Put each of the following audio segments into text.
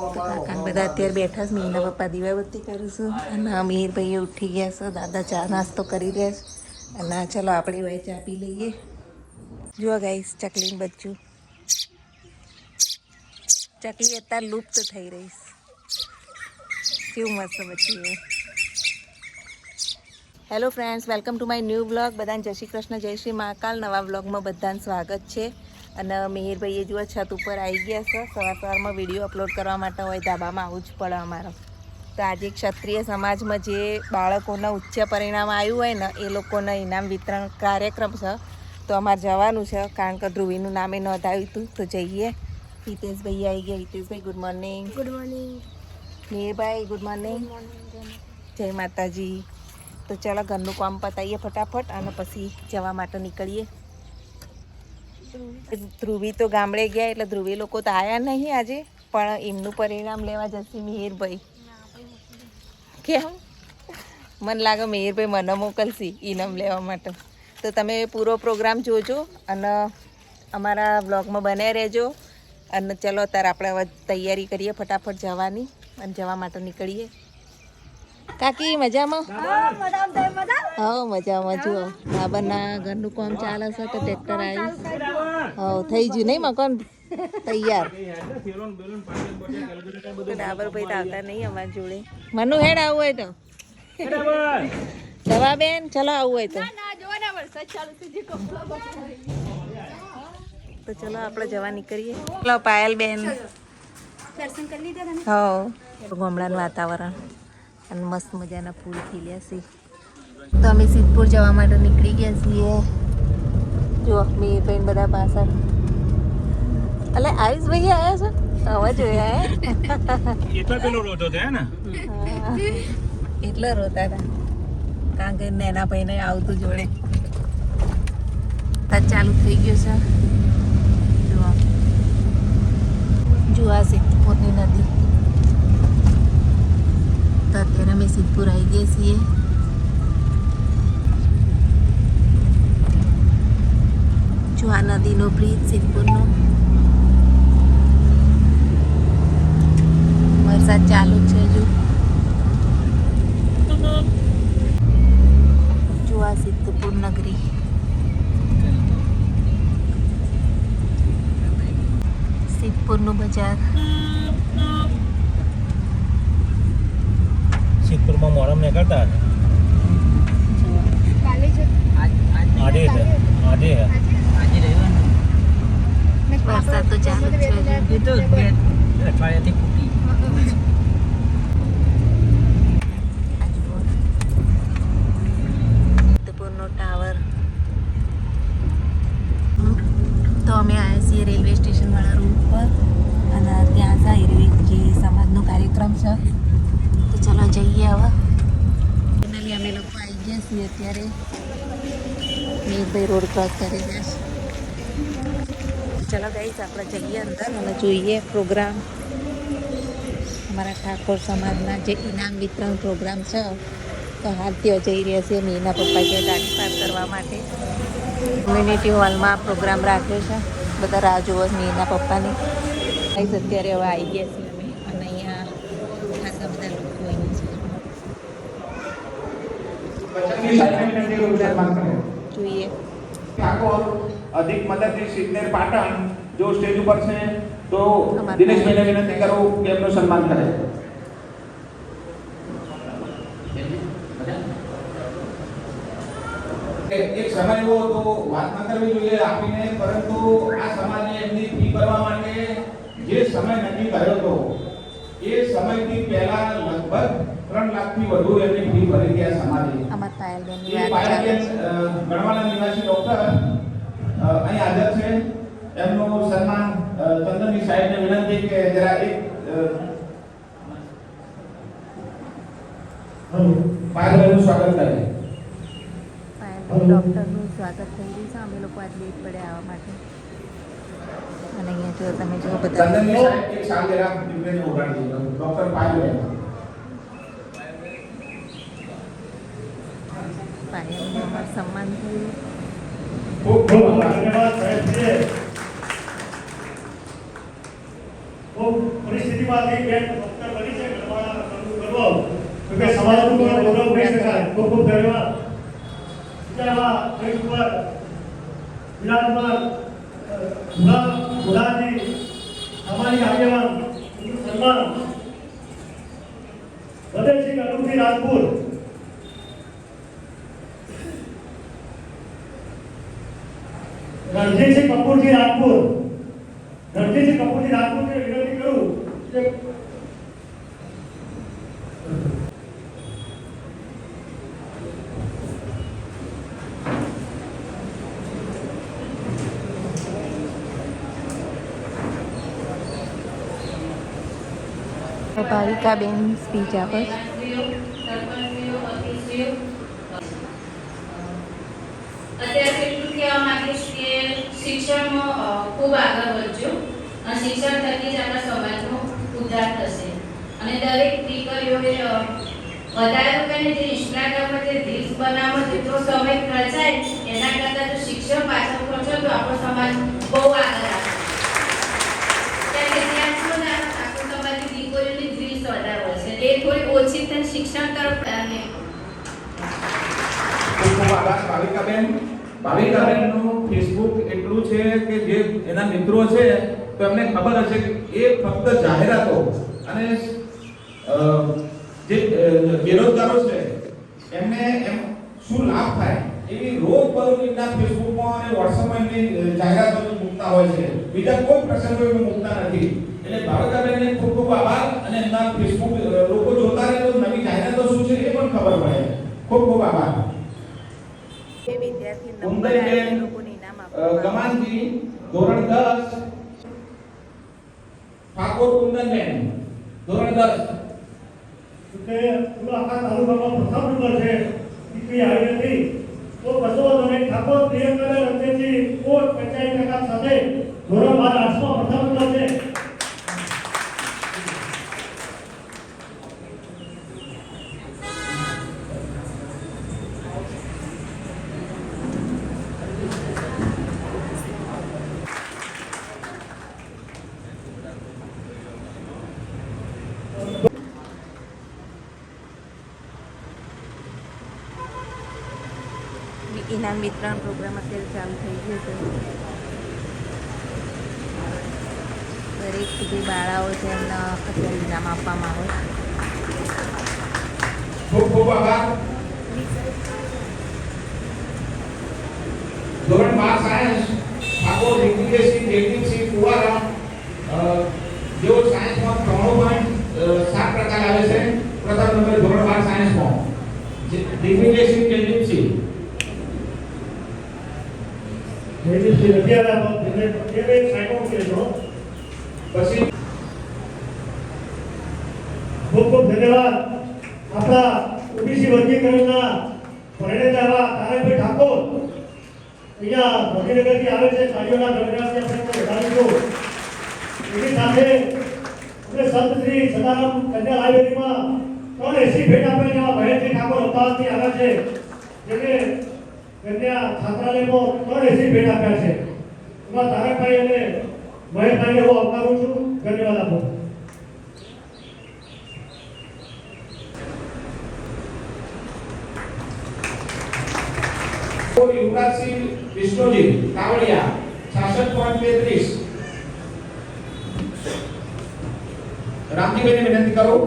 કાકા બધા અત્યારે બેઠા છે. મીના પપ્પા દીવાબત્તી કરું છું અને અમીર ભાઈ ઉઠી ગયા છે. દાદા ચા નાસ્તો કરી રહ્યા છે અને ચલો આપણે ભાઈ ચા પી લઈએ. જુઓ ગાઈસ ચકલીનું બચ્ચું. ચકલી અત્યારે લુપ્ત થઈ રહી છે. કેવું મસ્ત બચ્ચું છે. Hello friends, welcome to my new vlog. બધાને જય શ્રી કૃષ્ણ, જય શ્રી મહાકાલ. નવા વ્લોગમાં બધાને સ્વાગત છે. અને મિહિરભાઈએ જુઓ છત ઉપર આવી ગયા છે. સવારમાં વિડીયો અપલોડ કરવા માટે હોય ધાબામાં આવવું જ પડે અમારે. તો આજે ક્ષત્રિય સમાજમાં જે બાળકોના ઉચ્ચ પરિણામ આવ્યું હોય ને એ લોકોને ઇનામ વિતરણ કાર્યક્રમ છે. તો અમારે જવાનું છે કારણ કે ધ્રુવીનું નામે નોંધાવ્યું હતું. તો જઈએ. હિતેશભાઈ આવી ગયા. Hiteshbhai good morning. Good morning. Mihirbhai good morning. જય માતાજી. તો ચાલો ઘરનું કામ પતાવીએ ફટાફટ અને પછી જવા માટે નીકળીએ. ધ્રુવી તો ગામડે ગયા એટલે ધ્રુવી લોકો તો આવ્યા નહીં આજે, પણ એમનું પરિણામ લેવા જશે મિહિરભાઈ. કેમ? મને લાગે મિહિરભાઈ મને મોકલશે ઇનામ લેવા માટે. તો તમે પૂરો પ્રોગ્રામ જોજો અને અમારા બ્લોગમાં બને રહેજો. અને ચલો અત્યારે આપણે હવે તૈયારી કરીએ ફટાફટ જવાની અને જવા માટે નીકળીએ. કાકી મજામાં? હા મજામાં. જુઓ ડાબરના ઘરનું કામ ચાલે છે તો ટ્રેક્ટર આવ્યું. હા થઈ ગયું નહીં મકાન તૈયાર. ડાબર ભાઈ તો આવતા નહીં અમારી જોડે. મનુ હેડ આવું હોય તો દવા બેન ચલો આવું હોય તો ચલો આપણે જવા નીકળીએ. ચલો પાયલ બેન. હા ગામડાનું વાતાવરણ અને મસ્ત મજાના ફૂલ ખીલ્યા છે. તો અમે સિદ્ધપુર જવા માટે નીકળી ગયા છીએ. જો મિહિરભાઈ બધા પાછળ. એટલે આયુષભાઈ આવ્યા છે હવે જોયા એટલા પેલો રોતો હતો ને એટલા રોતા હતા કારણ કે નેના ભાઈને આવતું જોડે. ચાલુ થઈ ગયું છે. જુઓ આ સિદ્ધપુરની નદી. તો અત્યારે અમે સિદ્ધપુર આવી ગયા છીએ. જો આ નદીનો બ્રિજ સિદ્ધપુરનો. વરસાદ ચાલુ છે. જો આ સિદ્ધપુર નગરી. સિદ્ધપુરનું બજાર. સિદ્ધપુરમાં મોરમ નીકળતા વરસાદ તો ચાલુ જ છે. અઠવાડિયાથી ફૂટી સિદ્ધપુરનો ટાવર. તો અમે આવ્યા છીએ રેલવે સ્ટેશન વાળા રૂટ પર અને ત્યાં જાય જે સમાજનો કાર્યક્રમ છે. તો ચલો જઈએ હવે. ફાઇનલી અમે લોકો આવી ગયા છીએ અત્યારે. મિહિરભાઈ રોડ ક્રોસ કરી રહ્યા છે. ચલો ગાઈસ આપણે જઈએ અંદર અને જોઈએ પ્રોગ્રામ. અમારા ઠાકોર સમાજના જે ઇનામ વિતરણ પ્રોગ્રામ છે તો હાલ ત્યાં જઈ રહ્યા છીએ. મીના પપ્પા જે ગાડી પાર્ક કરવા માટે કોમ્યુનિટી હોલમાં પ્રોગ્રામ રાખ્યો છે. બધા રાહ જુઓ મીના પપ્પાની. અત્યારે હવે આવી ગયા છીએ અમે અને અહીંયા ખાસા બધા લોકો જોઈએ. अधिक मदद सिग्नेर पाटण जो स्टेज ऊपर से तो दिनेश भाई ने विनती करो कि अपनो सम्मान करे. एक समय वो तो बात न करવી જોઈએ આપીને, પરંતુ આ સમાજને એમની ફી ભરવા માટે જે સમય નક્કી કર્યો હતો એ સમયથી પહેલા લગભગ 3 લાખથી વધુ એમની ફી ભરી ગયા સમાજે. અમાર પાયલબેન ગણવાના નિવાસી ડોક્ટર અહીં હાજર છે. એમનું સન્માન ચંદનની સાહેબને વિનંતી કે જરા એક પાયલબેનનું સ્વાગત કરે. ડૉક્ટરનું સ્વાગત થઈ રહ્યું છે. અમે લોકો આજ લેટ પડે આવવા માટે. અને અહીંયા જો તમે જો બધા ચંદનની સાહેબ એક સાગેરા દિવ્યને ઉગાડી દીધો. ડોક્ટર પાયલબેન પાયલનું અમારું સન્માન થયું. ખૂબ ખૂબ ધન્યવાદ સાહેબ. પરિસ્થિતિ ખુશીમાંથી બેન ડોક્ટર બની છે ઘરવાળા ગર્વ કે સમાજનું ગૌરવ કહી શકાય. ખૂબ ખૂબ ધન્યવાદ. બીજા એક ઉપર વિરાજમાન ભુલાજી સામાજિક આગેવાન સન્માન ભદેશસિંહ અનુપસિંહ રાજપુર, રણજીતસિંહ કપૂરજી રાજપુર, રણજીતસિંહ કપૂરજી રાજપુરને વિનંતી કરું કે ભાવિકાબેન સ્પીચ આપે છે. અત્યારે એટલું કહેવા માંગીશ કે શિક્ષણમાં ખૂબ આગળ વધ્યું અને શિક્ષણ થકી જ આપણા સમાજનો ઉદ્ધાર થશે અને દરેક દીકરીઓએ વધારે લોકોને જે ઇન્સ્ટાગ્રામમાં જે રીલ્સ બનાવવા જેટલો સમય ખર્ચાય એના કરતાં જો શિક્ષણ પાછળ ખર્ચો તો આપણો સમાજ બહુ આગળ આવે. કારણ કે ત્યાં શું ને આપણો સમાજની દીકરીઓની રીલ્સ વધારે હોય છે એ થોડી ઓછી થઈને શિક્ષણ તરફ અને ખૂબ ખૂબ આભાર ભાવિકાબેન. ભાવિકાબેનનું ફેસબુક એટલું છે કે જે એના મિત્રો છે તો એમને ખબર હશે કે એ ફક્ત જાહેરાતો અને જે બેરોજગારો છે એમને એમ શું લાભ થાય એવી રોજબરોજના ફેસબુકમાં અને વોટ્સઅપમાં એમની જાહેરાતો મૂકતા હોય છે. બીજા કોઈ પ્રસંગો એમાં મૂકતા નથી. એટલે ભાવિકાબેનને ખૂબ ખૂબ આભાર અને એમના ફેસબુક લોકો જોતા રહે તો નવી જાહેરાતો શું છે એ પણ ખબર પડે. ખૂબ ખૂબ આભાર. વિદ્યાર્થી નંબર આવે એ લોકોને ઇનામ આપવામાં કમાનજી ધોરણ 10, ઠાકોર કુંદનબેન ધોરણ 10. કે આખા તાલુકામાં પ્રથમ નંબર છે દીકરી આવી નથી તો કશો વાંધો નહીં. ઠાકોર પ્રિયંકા રંજનજી કોટ 85% સાથે ધોરણ 12 આર્ટ્સમાં પ્રથમ નંબર છે. ઇનામ વિતરણ પ્રોગ્રામ અત્યારે ચાલુ થઈ ગયો છે. દરેક જે બાળાઓ છે એમને અત્યારે ઇનામ આપવામાં આવે છે. ખૂબ ખૂબ આભાર. ધોરણ 12 સાયન્સ ઠાકોર દિગ્વિજયસિંહ જયદીપસિંહ કુવારા જેઓ સાયન્સમાં 3.7% આવે છે. પ્રથમ નંબર ધોરણ 12 સાયન્સમાં દિગ્વિજયસિંહ જયદીપસિંહ. જયદીપસિંહ રતિયાલા જેને એક સાઈકો કહેજો. પછી ખૂબ ખૂબ ધન્યવાદ. આપણા ઓબીસી વર્ગીકરણના પરિણેતા તારકભાઈ ઠાકોર અહીંયા ગાંધીનગરથી આવે છે. કાર્યોના ગણરાજથી આપણે વધારીશું. એની સાથે આપણે સંત શ્રી સદારામ કન્યા લાઇબ્રેરીમાં 380 ભેટ આપે જેવા મહેશજી ઠાકોર અમદાવાદથી આવ્યા છે જેને કન્યા છાત્રાલયમાં 380 ભેટ આપ્યા છે. એમાં તારકભાઈ અને મહેશભાઈને હું આવકારું છું. ધન્યવાદ આપો. યુવરાજસિંહ વિષ્ણુજી કાવડિયા 66.33. રામજીભાઈને વિનંતી કરું.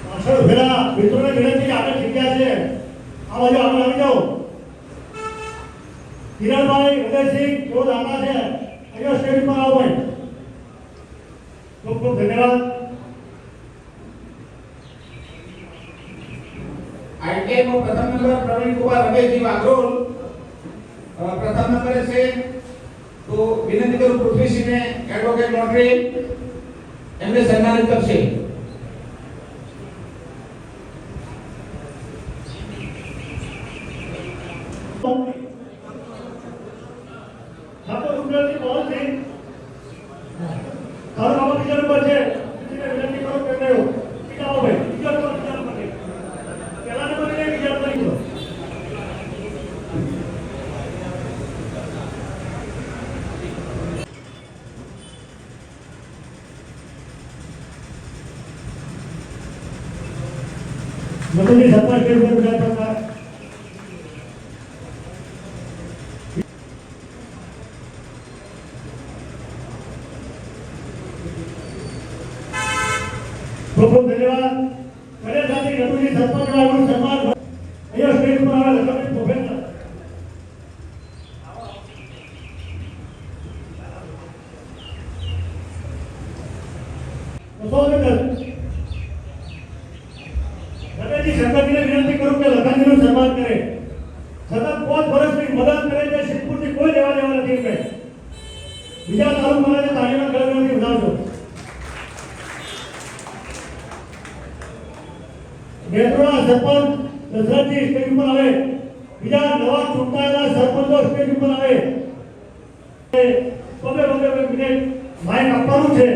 પાછળ ઉભેલા મિત્રોને વિનંતી આગળ જગ્યા છે. આ બાજુ આગળ આવી જાઓ. કિરણભાઈ ઉદયસિંહ જો દાતા છે અહીંયા સ્ટેજ પર આવો ભાઈ. ખૂબ ખૂબ ધન્યવાદ. આઈટીઆઈમાં પ્રથમ નંબર પ્રવીણ કુમાર રમેશજી વાઘરોલ પ્રથમ નંબરે છે. તો વિનંતી કરું પૃથ્વીસિંહને એડવોકેટ નોટરી એમને સન્માનિત કરશે. ઠાકોર ઉમરાજી પહોંચી તારું નામ બીજા નંબર છે. વિનંતી કરો કે નહીં બીજા આવો ભાઈ. બીજા નંબર પહેલા નંબર ને બીજા નંબર લીધો. નટુજી સરપંચ સ્ટેજ ઉપર બિરાજમાન થાય. ખૂબ ખૂબ ધન્યવાદ. કડેલ સાથે નટુજી સરપંચ વાળું સન્માન અહીંયા સ્ટેજ ઉપર આવે લખનભાઈ પ્રોફેસર. નટુજી સરપંચને વિનંતી કરું કે લખનજીનું સન્માન કરે. સતત 5 વર્ષની મદદ કરે છે. સિદ્ધપુરથી કોઈ લેવા દેવા નથી એમને. બીજા તાલુકાના તાળીના ગળગળથી વધાવજો. બેતરોડા સરપંચ દશરથજી સ્ટેજ ઉપર આવે. બીજા નવા ચૂંટાયેલા સરપંચો સ્ટેજ ઉપર આવે. બબે મિનિટ માઇક આપવાનું છે.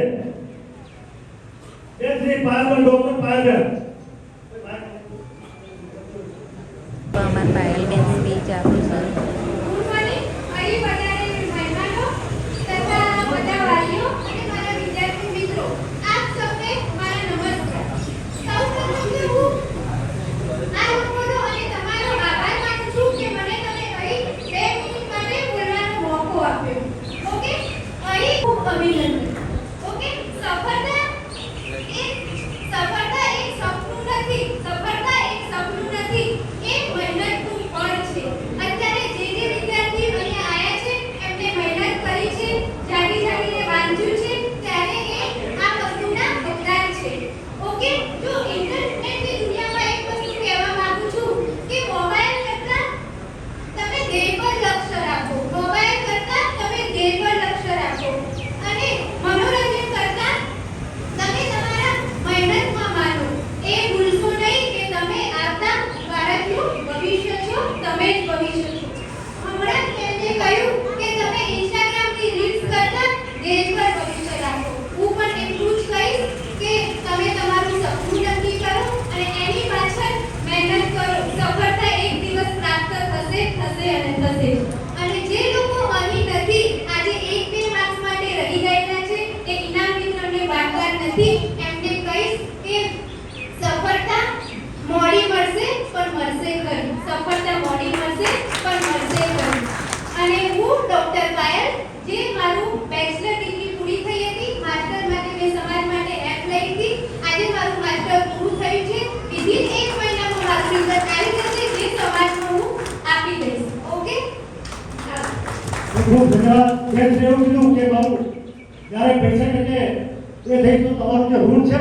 શ્રી પાયલ ડોક્ટર પાયલ અમારા પાયલબેન સ્પીચ આપી છે. અહીં પધારેલ મહેમાનો તથા બધા વાલીઓ અને મારા વિદ્યાર્થી મિત્રો, આપ સૌને મારા નમસ્કાર. સૌપ્રથમ તો હું આ લોકોનો અને તમારો આભાર માનું છું કે મને તમે અહીં 2 મિનિટ માટે બોલવાનો મોકો આપ્યો. ઓકે, અહીં ખૂબ અભિનંદન. ઓકે, સફળતા એક સપનું નથી. સફળતા એક સપનું નથી, એ મહેનતનું ફળ છે. અત્યારે જે વિદ્યાર્થીઓ અહીંયા આયા છે એમને મહેનત કરી છે, જાગીને વાંચ્યું છે, ત્યારે એ આ વસ્તુના હકદાર છે. ઓકે, જો ઇન્ટરનેટની દુનિયામાં એક વસ્તુ કહેવા માંગુ છું કે મોબાઈલ કરતા તમે ધ્યેય પર લક્ષ્ય રાખો. મોબાઈલ કરતા તમે ધ્યેય પર લક્ષ્ય રાખો અને મનોરંજન કરતા તમે તમારા મહેનતમાં માનો. એ ભૂલશો નહીં કે તમે આવતા ભારતનું ભવિષ્ય છો. તમે જ ભવિષ્ય છો. હમણાં જ એમને કહ્યું કે તમે ઇન્સ્ટાગ્રામની રીલ્સ કરતા દેશ પર ભવિષ્ય રાખો. હું પણ એટલું જ કહીશ કે તમે તમારું સપનું નક્કી કરો અને એની પાછળ મહેનત કરો. સફળતા એક દિવસ પ્રાપ્ત થશે અને થશે. અને જે લોકો અહીં નથી, આજે 1-2 માર્ક્સ માટે રહી ગયેલા છે, એ ઇનામ વિતરણને વાંકવાર નથી. એમને કહીશ કે સફળતા મોડી મળશે પણ મળશે ખરી. સફળતા મોડી મળશે પણ મળશે ખરી. અને હું ડોક્ટર પાયલ, જે મારું બેચલર ડિગ્રી પૂરી થઈ હતી, માસ્ટર માટે મેં સમાજ માટે એપ લઈ હતી. આજે મારું માસ્ટર પૂરું થયું છે. વિધિન 1 મહિનામાં મારું રિઝલ્ટ આવી જશે, જે સમાજમાં હું આપી દઈશ. ઓકે, ખૂબ ધન્યવાદ. બેન એવું કીધું કે બાબુ જ્યારે પૈસા ટકે એ થઈ તો તમારું જે ઋણ છે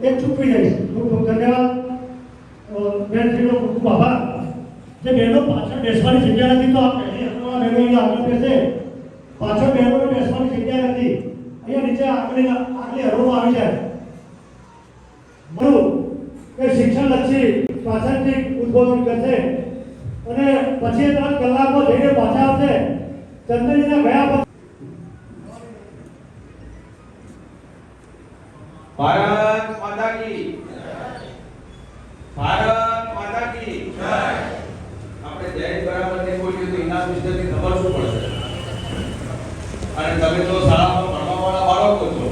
એ ચૂકવી જઈશ. ખૂબ ખૂબ ધન્યવાદ. બેનશ્રીનો ખૂબ ખૂબ આભાર. જે બહેનો પાછળ બેસવાની જગ્યા નથી તો આ પહેલી હરોળના બહેનો અહીંયા આગળ બેસે. પાછળ બહેનોને બેસવાની જગ્યા નથી. અહીંયા નીચે આગલી હરોળમાં આવી જાય. મારું કે શિક્ષણલક્ષી પ્રાસંગિક ઉદ્બોધન કરશે અને પછી 3 કલાકમાં જઈને પાછા આવશે. ચંદ્રજીના ગયા પછી ભારત માતા કી ભારત માતા કી જય. આપણે જય બરાબર નહીં બોલીએ તો ઇનામ વિષયની ખબર શું પડશે? અને તમે તો શાળામાં ભણવાવાળા બાળકો છો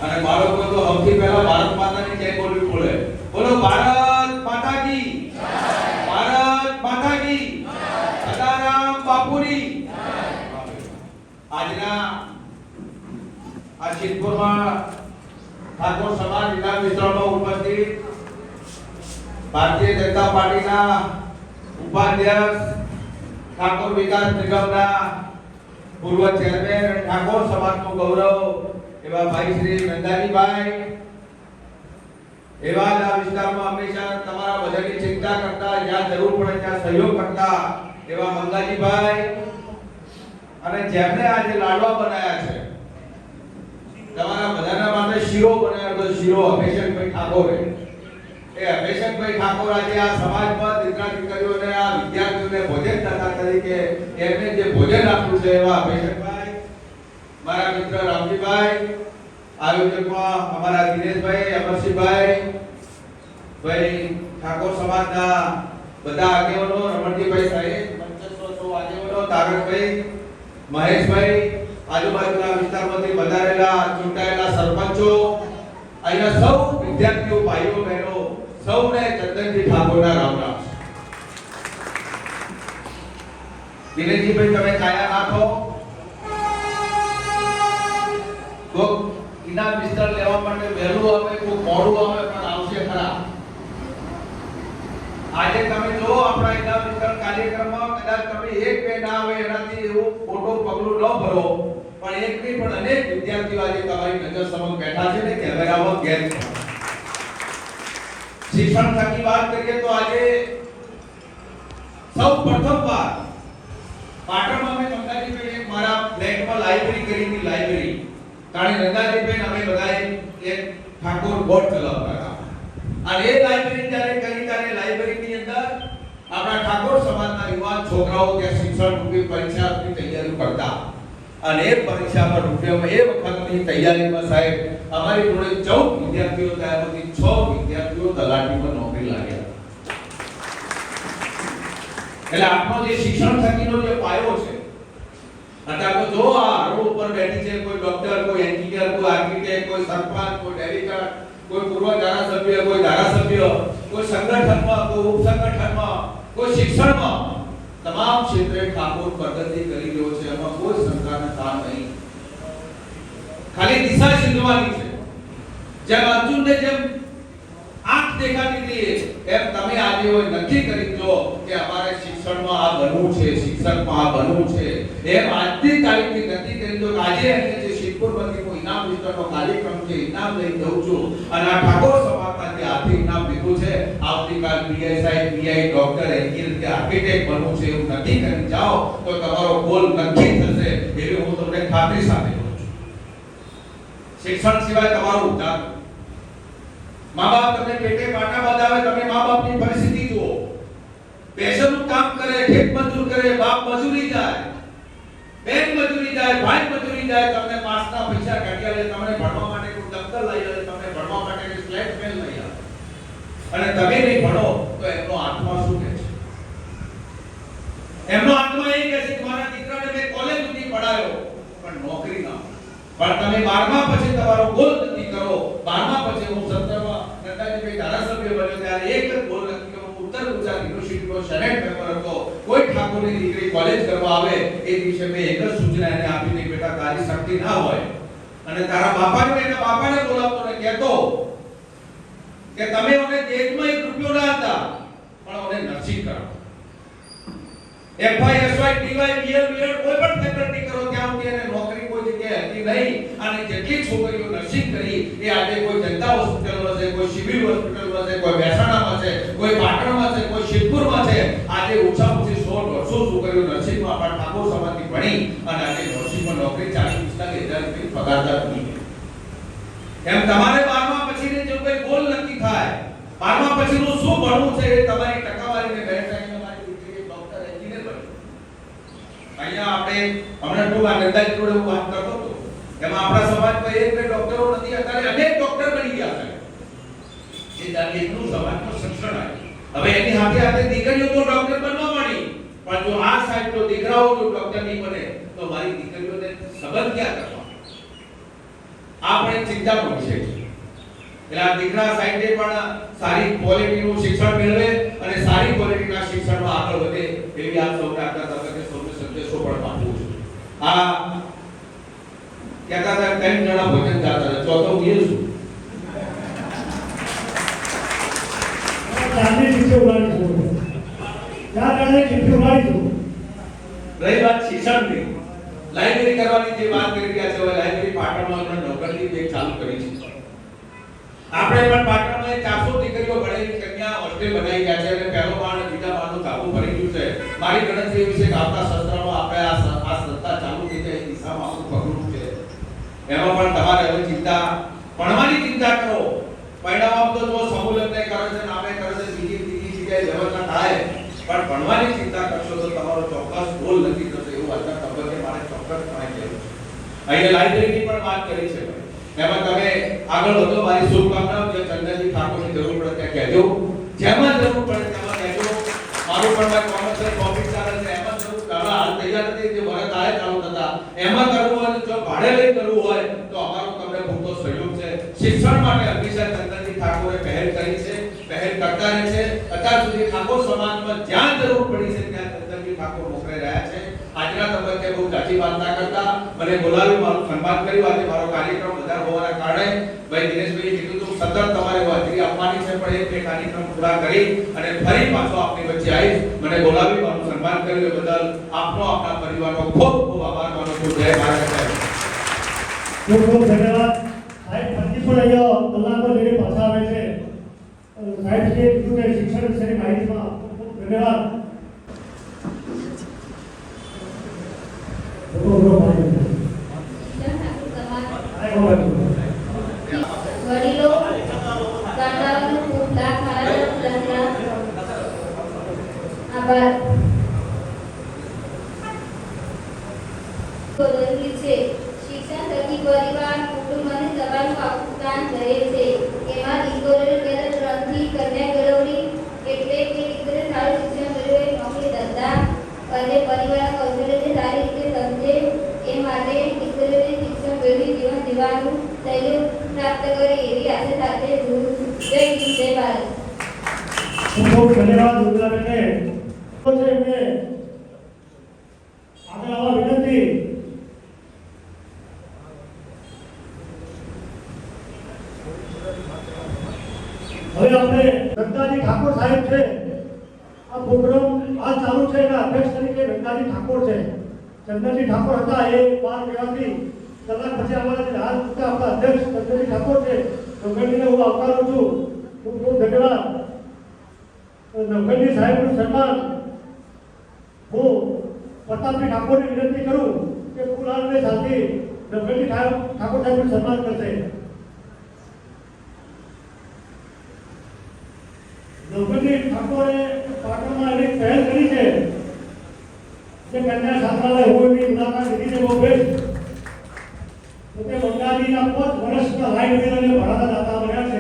અને બાળકો તો સૌથી પહેલા ભારત માતાની જય બોલવી પડે. બોલો ભારત માતા કી જય. ભારત માતા કી જય. સદારામ બાપુની આજના આ સિદ્ધપુરમાં ઠાકોર સમાજ ઇનામ વિતરણમાં ઉપસ્થિત ભારતીય જનતા પાર્ટીના ઉપાધ્યક્ષ, ઠાકોર વિકાસ નિગમના પૂર્વ ચેરમેન, ઠાકોર સમાજનું ગૌરવ એવા ભાઈ શ્રી નંદાજીભાઈ, એવા જ આ વિસ્તારમાં હંમેશા તમારા બધાની ચિંતા કરતા, જ્યાં જરૂર પડે ત્યાં સહયોગ કરતા એવા મંગાજીભાઈ, અને જેમને આજે લાડવા બનાવ્યા છે, તમારા બધાના માટે શીરો બનાવ્યો તો શીરો અભિષેકભાઈ ઠાકોરે. એ અભિષેકભાઈ ઠાકોર આજે આ સમાજમાં દીકરા દીકરીઓને, આ વિદ્યાર્થીઓને ભોજનદાતા તરીકે એમને જે ભોજન આપ્યું છે એવા અભિષેકભાઈ, મારા મિત્ર રામજીભાઈ, આયોજકમાં અમારા દિનેશભાઈ, અમરસિંહભાઈ, ભાઈ ઠાકોર સમાજના બધા આગેવાનો, રમણજીભાઈ સાહેબ, 2500 આગેવાનો, તારકભાઈ, મહેશભાઈ, આજુબાજુના વિસ્તારમાંથી વધારેલા ચૂંટાયેલા સરપંચો, અહીંયા સૌ વિદ્યાર્થીઓ, ભાઈઓ બહેનો, સૌને ચંદ્ર ચંદનજીભાઈ તમે કાયા નાખો. કોક ઇનામ વિસ્તર લેવા માટે વહેલું આવે, કોક મોડું આવે, પણ આવશે ખરા. આજે તમે જો આપણા ઇનામ વિતરણ કાર્યક્રમમાં કદાચ તમે એક બે ના આવે એનાથી એવું મોટું પગલું ન ભરો, પણ એક નહીં પણ અનેક વિદ્યાર્થીઓ આજે તમારી નજર સમક્ષ બેઠા છે ને કેમેરામાં કેદ છે. શિક્ષણ થકી વાત કરીએ તો આજે સૌ પ્રથમવાર પાટણમાં મેં ગંગાજીભાઈ એક મારા ફ્લેટમાં લાઇબ્રેરી કરી હતી. લાઇબ્રેરી કારણ ગંગાજીભાઈ અમે બધા એક ઠાકોર બોર્ડ ચલાવતા હતા અને એ લાઇબ્રેરી જ્યારે કરી ત્યારે લાઇબ્રેરીની અંદર આપણા ઠાકોર સમાજના યુવાન છોકરાઓ ત્યાં શિક્ષણ રૂપી પરીક્ષાની તૈયારી કરતા અને એ પરીક્ષા પર રૂપિયામાં એ વખતની તૈયારીમાં સાહેબ અમારી જોડે 14 વિદ્યાર્થીઓ ત્યારથી 6 વિદ્યાર્થીઓ તલાટીમાં નોકરી લાગ્યા. એટલે આપણો જે શિક્ષણ થકીનો જે પાયો છે અત્યારે તો જો આ રોડ ઉપર બેઠી છે કોઈ ડોક્ટર, કોઈ એન્જિનિયર, કોઈ આર્કિટેક્ટ, કોઈ સરપંચ, કોઈ ડેલિગેટ, કોઈ પૂર્વ ધારાસભ્ય, કોઈ ધારાસભ્ય, કોઈ સંગઠનમાં, કોઈ ઉપસંગઠનમાં, કોઈ શિક્ષણમાં તમામ ક્ષેત્રે ઠાકોર પ્રગતિ કરી રહ્યો છે. એમાં કોઈ શંકાને સ્થાન નહીં. ખાલી દિશા શીખવાની છે. જેમ અર્જુનને જેમ આંખ દેખાતી હતી એમ તમે આજે હોય નક્કી કરી જો કે અમારે શિક્ષણમાં આ બનવું છે, શિક્ષકમાં આ બનવું છે. એમ આજની તારીખથી નક્કી કરી દો. આજે એને જે શિવપુરમાંથી કોઈ ઇનામ વિતરણનો કાર્યક્રમ છે, ઇનામ લઈ જઉં છું અને આ ઠાકોર સમાજમાં જે આર્થિક ઇનામ લીધું છે આવતીકાલ પીએસઆઈ, પીઆઈ, ડોક્ટર, એન્જિનિયર કે આર્કિટેક્ટ બનવું છે એવું નક્કી કરી જાઓ તો તમારો ગોલ નક્કી થશે એવી હું તમને ખાતરી સાથે કહું છું. શિક્ષણ સિવાય તમારું ઉદ્ધાર. મા-બાપ તમને પેટે પાટા બાંધાવે, તમે મા-બાપની પરિસ્થિતિ જુઓ. પેશનનું કામ કરે, ખેત મજૂર કરે, બાપ મજૂરી જાય, બેન મજૂરી જાય, ભાઈ મજૂરી જાય, તમને પાસના પૈસા કાઢી લે, તમને ભણવા માટે કોઈ દફતર લઈ આવે, તમને ભણવા માટે કોઈ ફ્લેટ પેન લઈ આવે અને તમે નહીં ભણો તો એમનો આત્મા શું કહે છે? એમનો આત્મા એ કહે છે કે મારા દીકરાને મેં કોલેજ સુધી પઢાયો પણ નોકરી ના. પણ તમે 12મા પછી તમારો ગોલ નક્કી કરો. 12મા પછી હું 17માં ગંગાજીભાઈ ધારાસભ્ય બન્યો ત્યારે એક જ ગોલ નક્કી કર્યો. ઉત્તર ગુજરાત યુનિવર્સિટીનો સેનેટ મેમ્બર હતો. કોઈ ઠાકોરની દીકરી કોલેજ કરવા આવે એ દિવસે મેં એક જ સૂચના એને આપી હતી, બેટા તારી શક્તિ ના હોય અને તારા બાપાને એના બાપાને બોલાવતો ને કહેતો કે તમે મને દેશમાં 1 રૂપિયો ના હતા પણ મને નર્સિંગ કરાવો. એફઆઈ, એસવાય, ટીવાય, બીએલ, બીએડ કોઈ પણ ફેકલ્ટી કરો ત્યાં સુધી એને નોકરી કોઈ જગ્યાએ હતી નહીં અને જેટલી છોકરીઓ નર્સિંગ કરી એ આજે કોઈ જનતા હોસ્પિટલમાં છે, કોઈ સિવિલ હોસ્પિટલમાં છે, કોઈ મહેસાણામાં છે, કોઈ પાટણમાં છે, કોઈ શિવપુરમાં છે. આજે ઓછામાં ઓછી 100-150 છોકરીઓ નર્સિંગમાં આપણા ઠાકોર સમાજની ભણી અને આજે નર્સિંગમાં નોકરી 40-45 હજાર રૂપિયા પગારદાર બની ગઈ. એમ તમારે 12મા પછીને જો કોઈ ગોલ નક્કી થાય, 12મા પછીનું શું ભણવું છે એ તમારી ટકાવારીને બેઠ અહીંયા આપણે હમણાં તો આ નંદાજી જોડે હું વાત કરતો હતો એમાં આપણા સમાજમાં એક બે ડોક્ટરો નથી, અત્યારે અનેક ડોક્ટર બની ગયા છે. એ દરેકનું સમાજમાં શિક્ષણ આવ્યું. હવે એની સાથે સાથે દીકરીઓ તો ડોક્ટર બનવા માંડી પણ જો આ સાઈડ તો દીકરાઓ જો ડોક્ટર નહીં બને તો મારી દીકરીઓને સંબંધ ક્યાં કરવા? આપણે ચિંતાનો વિષય છે. એટલે આ દીકરા સાઈડે પણ સારી ક્વોલિટીનું શિક્ષણ મેળવે અને સારી ક્વોલિટીના શિક્ષણમાં આગળ વધે એવી આપ સૌને આપના તબક્કે સૌને સંદેશો પણ પાઠવું છું. આ કહેતા હતા 3 જણા ભોજન જાતા હતા, ચોથો હું છું. ચાંદની ચિઠ્ઠી ઉડાડી છું. ચાર જણાની ચિઠ્ઠી ઉડાડી છું. રહી વાત શિક્ષણની, લાઇબ્રેરી કરવાની જે વાત કરી રહ્યા છે, હવે લાઇબ્રેરી પાટણમાં નોકરી એક ચાલુ કરી છે. આપણે પણ પાટણમાં 400 દીકરીઓ ભણેલી કન્યા હોસ્ટેલ બનાવી ગયા છે અને પહેલો માળ અને બીજા માળનું ધાબુ ભરી ગયું છે. મારી ગણતરી એવી છે કે આવતા સત્રમાં આપણે આ સંસ્થા ચાલુ થઈ જાય એ દિશામાં આપણું પગલું છે. એમાં પણ તમારે હવે ચિંતા, ભણવાની ચિંતા કરો. પરિણામમાં તો જો સમૂહ લગ્ન કરે છે, નામે કરે છે, બીજી જગ્યાએ વ્યવસ્થા થાય પણ ભણવાની ચિંતા કરશો તો તમારો ચોક્કસ ગોલ નક્કી થશે એવું આજના તબક્કે મારે ચોક્કસપણે કહેવું છે. અહીંયા લાઇબ્રેરીની પણ વાત કરી છે. એમાં તમે આગળ વધો, મારી શુભકામનાઓ. જે ચંદનજી ઠાકોરની જરૂર પડે ત્યાં કહેજો, જેમાં જરૂર પડે તેમાં કહેજો. મારું પણ કોમર્શિયલ ઓફિસ ચાલે છે એમાં જરૂર કરવા હાલ તૈયાર નથી, જે વરસ આય ચાલુ થતા એમાં કરવું હોય જો ભાડે લઈ કરવું હોય તો અમારો તમને પૂરતો સહયોગ છે. શિક્ષણ માટે હંમેશા ચંદનજી ઠાકોરે પહેલ કરી છે, પહેલ કરતા રહે છે. અત્યાર સુધી ઠાકોર સમાજમાં જ્યાં જરૂર પડી છે ત્યાં ચંદનજી ઠાકોર મોકલી રહ્યા છે આજના તબક્કે બહુ જાજી વાત ના કરતા મને બોલાવી મારું સન્માન કર્યું. આજે મારો કાર્યક્રમ વધારે હોવાના કારણે ભાઈ દિનેશભાઈએ કીધું તો સતત તમારે હાજરી આપવાની છે, પણ એ કાર્યક્રમ પૂરા કરી અને ફરી પાછો આપની વચ્ચે આવી મને બોલાવી મારું સન્માન કર્યું એ બદલ આપનો આપના પરિવારનો ખૂબ ખૂબ આભાર માનું છું. જય ભારત સાહેબ. ખૂબ ખૂબ ધન્યવાદ સાહેબ. ફરીથી પણ અહીંયા કલાકો લઈને પાછા આવે છે. સાહેબ શ્રીએ કીધું કે શિક્ષણ વિશેની માહિતીમાં ખૂબ ખૂબ ધન્યવાદ. વડીલો દાતાઓનો ખૂબ લાભ મારા તરફથી આભાર. જરૂરી છે. શિક્ષણ થકી પરિવાર, કુટુંબ અને સમાજનું આખું કામ રહે છે. એમાં દીકરીઓ પહેલા 3 થી કન્યા કેળવણી, એટલે કે દીકરીઓ સારું શિક્ષણ મેળવે, નોકરી ધંધા અને પરિવારના કૌશલ્યને સારી રીતે સમજે એ માટે દીકરીઓને શિક્ષણ મેળવી જીવન જીવવાનું શૈલી પ્રાપ્ત કરે એવી આશા સાથે જય હિન્દ, જય ભારત. ખૂબ ખૂબ ધન્યવાદ ઉર્મિલાબેનને. તો છે એમને આગળ આવવા વિનંતી. હવે આપણે ગંગાજી ઠાકોર સાહેબ છે, આ પ્રોગ્રામ આ ચાલુ છે એના અધ્યક્ષ તરીકે ગંગાજી ઠાકોર છે. ચંદનજી ઠાકોર હતા એ 12 કલાક પછી અમારા જે હાલ પૂરતા આપણા અધ્યક્ષ ચંદનજી ઠાકોર છે. નવગણજીને હું આવકારું છું. ખૂબ ખૂબ ધન્યવાદ. નવગણજી સાહેબનું સન્માન હું પ્રતાપજી ઠાકોરને વિનંતી કરું કે ફૂલહારને સાથે નવગણજી ઠાકોર સાહેબનું સન્માન કરશે. નવગણજી ઠાકોરે પાટણમાં એક પહેલ કરી છે કે કન્યા છાત્રાલય હોય એની મુલાકાત લીધી છે બહુ બેસ્ટ. તો તે બંગાળીના 5 વર્ષના લાઈન બિલ અને ભાડાના દાતા બન્યા છે.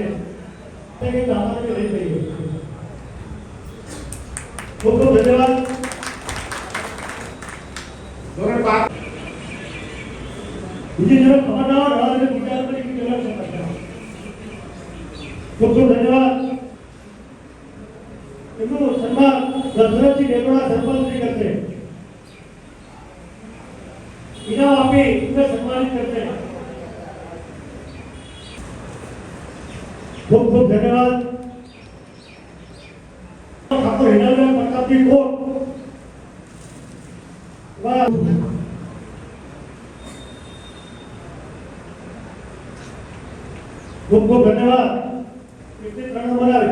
તે કે દાતાને લઈ ગઈ. ખૂબ ખૂબ ધન્યવાદ. ધોરણ 5 બીજી જરા ખબર ના હોય રાજ ગુજરાત પર એક જરા સમસ્યા. ખૂબ ખૂબ ધન્યવાદ. એમનું સન્માન દશરથજી ડેરોડા સરપંચશ્રી કરશે. ઇનામ આપી એમને સન્માનિત કરશે. ખૂબ ખૂબ ધન્યવાદ. ઠાકોર હિનાબેન પ્રતાપજી કોટ. વાહ. ખૂબ ખૂબ ધન્યવાદ. 3 નંબર